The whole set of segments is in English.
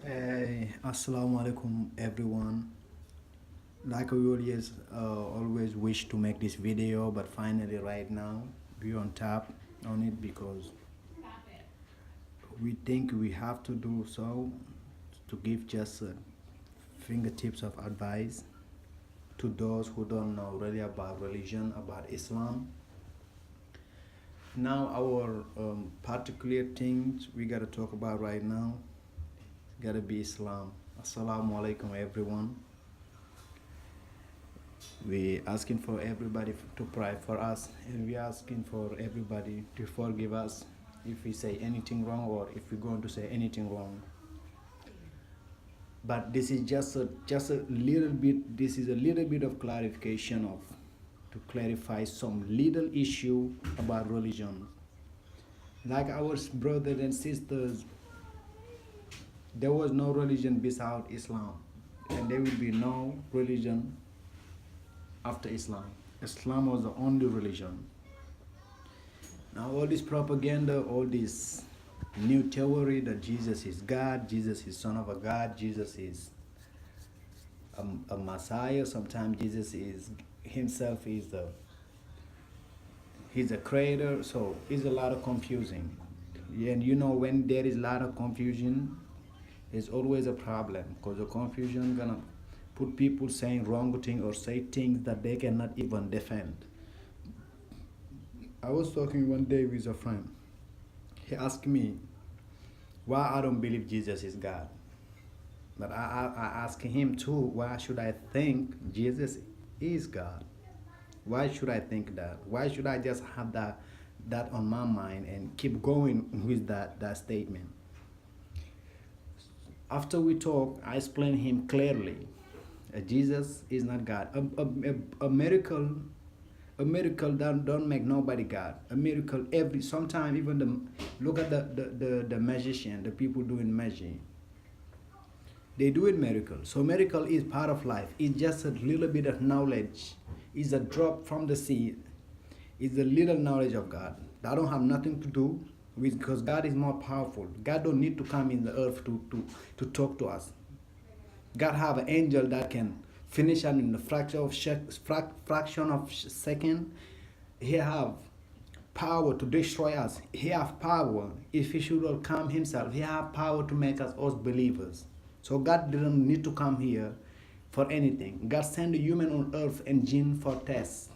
Assalamu alaikum everyone. Like we always wish to make this video, but finally right now we on tap on it because we think we have to do so to give just fingertips of advice to those who don't know really about religion, about Islam. Now our particular things we gotta talk about right now gotta be Islam. Assalamu alaikum everyone. We asking for everybody to pray for us, and we asking for everybody to forgive us if we say anything wrong or if we're going to say anything wrong. But this is just a little bit. This is a little bit of clarification of to clarify some little issue about religion. Like our brothers and sisters, there was no religion beside Islam, and there will be no religion after Islam. Islam was the only religion. Now all this propaganda, all this new theory that Jesus is God, Jesus is son of a God, Jesus is a Messiah. Sometimes Jesus is himself is he's a creator. So it's a lot of confusing. And you know when there is a lot of confusion, there's always a problem because the confusion gonna put people saying wrong thing or say things that they cannot even defend. I was talking one day with a friend. He asked me why I don't believe Jesus is God. But I asked him too, why should I think Jesus is God? Why should I think that? Why should I just have that on my mind and keep going with that statement? After we talk, I explained him clearly. Jesus is not God. A miracle, don't make nobody God. A miracle sometimes even look at the magician, the people doing magic. They do it miracle. So miracle is part of life. It's just a little bit of knowledge. It's a drop from the sea. It's a little knowledge of God. That don't have nothing to do with, because God is more powerful. God don't need to come in the earth to talk to us. God have an angel that can finish it in the fraction of second. He have power to destroy us. He have power. If he should come himself, he have power to make us believers. So God didn't need to come here for anything. God sent a human on earth and jinn for tests.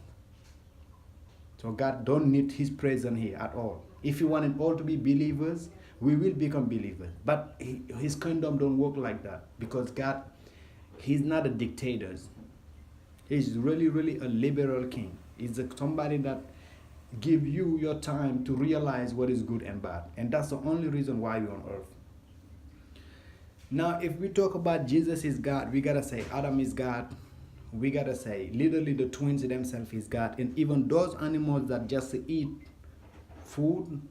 So God don't need his presence here at all. If he wanted all to be believers, we will become believers. But his kingdom don't work like that, because God, he's not a dictator. He's really, really a liberal king. He's somebody that give you your time to realize what is good and bad. And that's the only reason why you're on earth. Now, if we talk about Jesus is God, we gotta say Adam is God. We gotta say literally the twins themselves is God. And even those animals that just eat food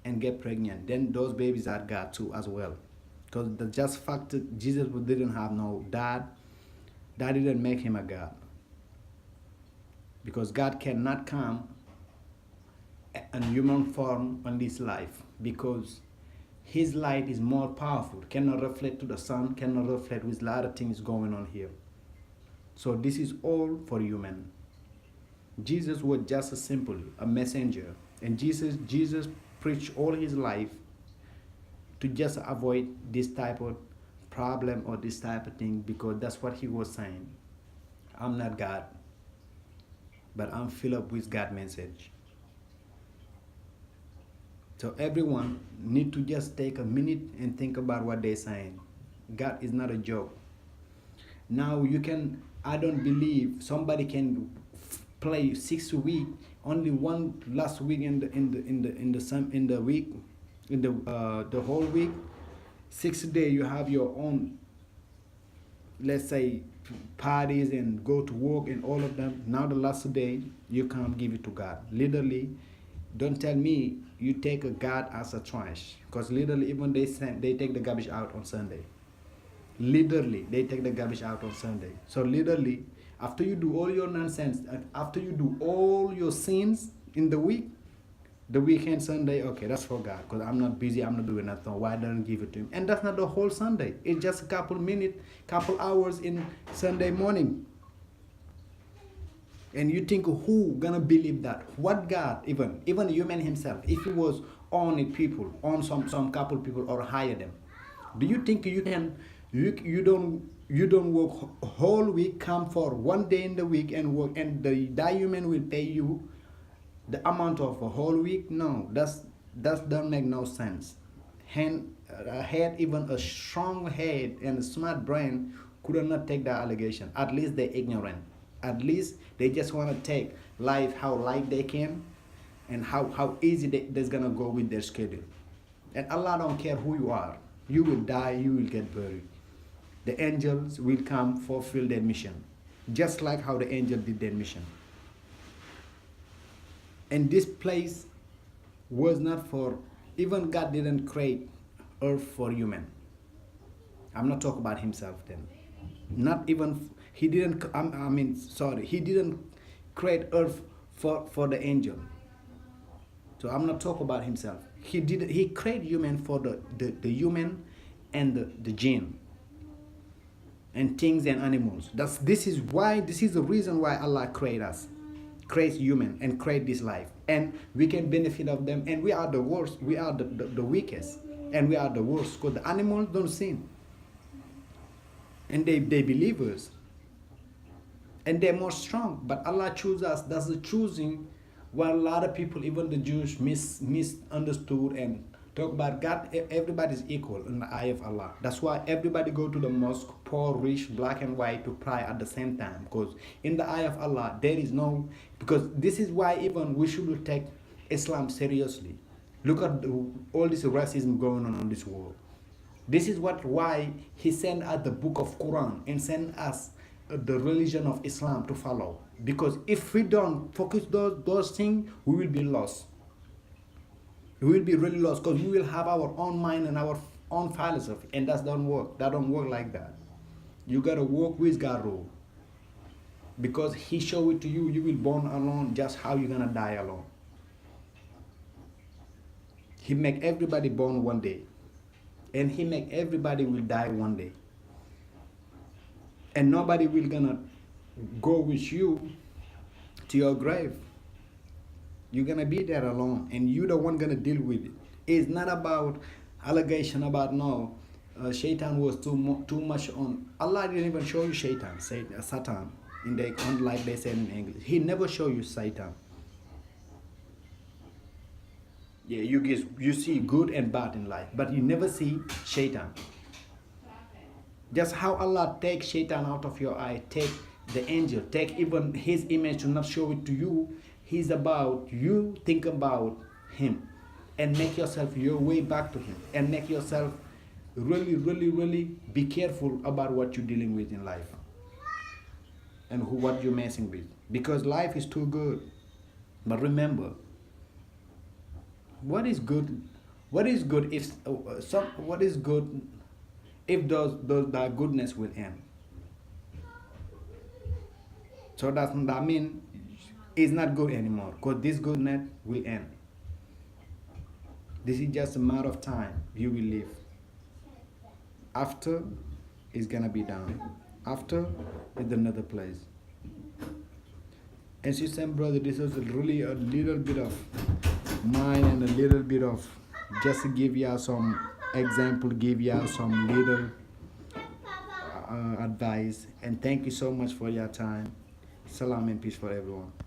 and get pregnant, then those babies are God too as well. Because the just fact that Jesus didn't have no dad, that didn't make him a God. Because God cannot come in human form on this life, because his light is more powerful, cannot reflect to the sun, cannot reflect with a lot of things going on here. So this is all for human. Jesus was just a messenger. And Jesus preached all his life to just avoid this type of problem or this type of thing, because that's what he was saying. I'm not God, but I'm filled up with God's message. So everyone need to just take a minute and think about what they're saying. God is not a joke. Now I don't believe somebody can play 6 weeks, only one last week in the whole week. 6 days you have your own, let's say, parties and go to work and all of them. Now the last day you can't give it to God. Literally, don't tell me you take a God as a trash, because literally even they take the garbage out on Sunday. Literally, they take the garbage out on Sunday. So literally, after you do all your nonsense, after you do all your sins in the week, The weekend Sunday, okay, that's for God, because I'm not busy, I'm not doing nothing. Why don't give it to him? And that's not the whole Sunday. It's just a couple minutes, couple hours in Sunday morning. And you think who gonna believe that? What God, even human himself, if he was on it people, on some couple people or hire them, do you think you can you don't work whole week, come for one day in the week and work, and that human will pay you the amount of a whole week? No, that don't make no sense. A head, even a strong head and a smart brain could not take that allegation. At least they're ignorant. At least they just want to take life how light they can, and how easy that's gonna go with their schedule. And Allah don't care who you are. You will die, you will get buried. The angels will come fulfill their mission, just like how the angel did their mission. And this place was not for, even God didn't create earth for human. I'm not talking about himself then. Not even, he didn't, sorry, he didn't create earth for the angel. So I'm not talking about himself. He created human for the human and the jinn and things and animals. This is the reason why Allah created us, creates human and create this life, and we can benefit of them. And we are the worst, we are the weakest, and we are the worst, because the animals don't sin, and they believers, and they're more strong. But Allah chooses us. That's the choosing. While a lot of people, even the Jews, misunderstood and talk about God. Everybody's equal in the eye of Allah. That's why everybody go to the mosque, poor, rich, black and white, to pray at the same time. Because in the eye of Allah, there is no. Because this is why even we should take Islam seriously. Look at all this racism going on in this world. This is why He sent us the book of Quran and sent us the religion of Islam to follow. Because if we don't focus those things, we will be lost. We will be really lost, because we will have our own mind and our own philosophy, and that don't work. That don't work like that. You gotta work with God's rule, because He show it to you. You will born alone, just how you're gonna die alone. He make everybody born one day, and He make everybody will die one day, and nobody will gonna go with you to your grave. You're gonna be there alone, and you're the one gonna deal with it. It's not about allegation about no, Shaitan was too much on. Allah didn't even show you Shaitan, Satan, like they said in English. He never show you Satan. Yeah, you see good and bad in life, but you never see Shaitan. Just how Allah take Shaitan out of your eye, take the angel, take even his image to not show it to you. He's about you think about him, and make yourself your way back to him, and make yourself really, really, really be careful about what you're dealing with in life, and what you're messing with, because life is too good. But remember, what is good? What is good if what is good if that goodness will end? So that means it's not good anymore, because this goodness will end. This is just a matter of time. You will live. After, it's gonna be down. After, it's another place. And sister and brother, this was really a little bit of mine, and a little bit of just to give you some example, give you some little advice. And thank you so much for your time. Salam and peace for everyone.